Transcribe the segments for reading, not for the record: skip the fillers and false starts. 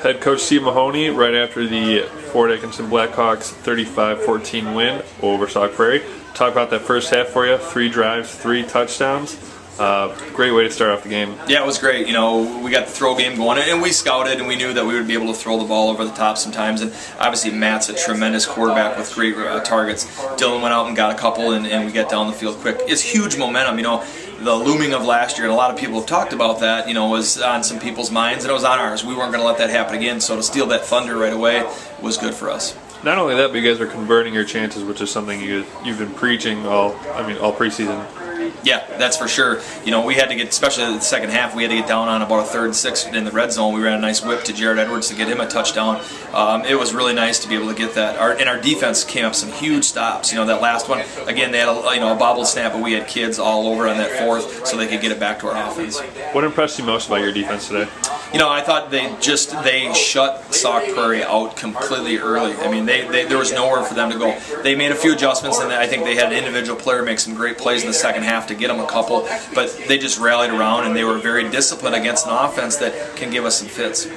Head coach Steve Mahoney right after the Fort Atkinson Blackhawks 35-14 win over Sauk Prairie. Talk about that first half for you. 3 drives, 3 touchdowns. Great way to start off the game. Yeah, it was great. You know, we got the throw game going, and we scouted, and we knew that we would be able to throw the ball over the top sometimes. And obviously, Matt's a tremendous quarterback with great targets. Dylan went out and got a couple, and we got down the field quick. It's huge momentum. You know, the looming of last year, and a lot of people have talked about that. You know, was on some people's minds, and it was on ours. We weren't going to let that happen again. So to steal that thunder right away was good for us. Not only that, but you guys are converting your chances, which is something you've been preaching all preseason. Yeah, that's for sure. You know, we had to get, especially in the second half, we had to get down on about a 3rd and 6 in the red zone. We ran a nice whip to Jared Edwards to get him a touchdown. It was really nice to be able to get that. Our defense came up some huge stops. You know, that last one, again, they had a bobbled snap, but we had kids all over on that 4th so they could get it back to our offense. What impressed you most about your defense today? You know, I thought they shut Sauk Prairie out completely early. I mean, there was nowhere for them to go. They made a few adjustments, and I think they had an individual player make some great plays in the second half to get them a couple, but they just rallied around, and they were very disciplined against an offense that can give us some fits.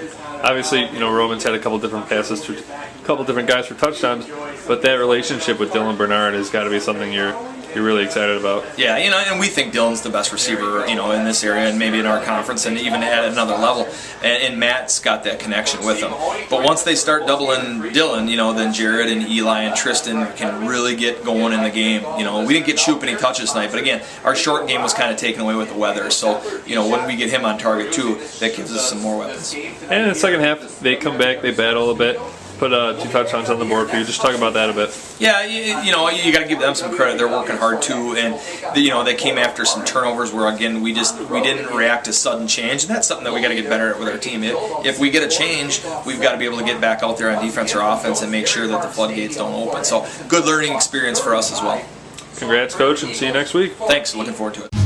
Obviously, you know, Roman's had a couple different passes to a couple different guys for touchdowns, but that relationship with Dylan Bernard has got to be something you're really excited about. Yeah, you know, and we think Dylan's the best receiver, you know, in this area and maybe in our conference and even at another level. And Matt's got that connection with him. But once they start doubling Dylan, you know, then Jared and Eli and Tristan can really get going in the game. You know, we didn't get Shoop any touches tonight, but again, our short game was kind of taken away with the weather. So, you know, when we get him on target too, that gives us some more weapons. And in the second half, they come back, they battle a bit. Put 2 touchdowns on the board for you. Just talk about that a bit. Yeah, you know, you got to give them some credit. They're working hard too, and you know, they came after some turnovers where again we didn't react to sudden change, and that's something that we got to get better at with our team. If we get a change, we've got to be able to get back out there on defense or offense and make sure that the floodgates don't open. So good learning experience for us as well. Congrats, coach, and see you next week. Thanks. Looking forward to it.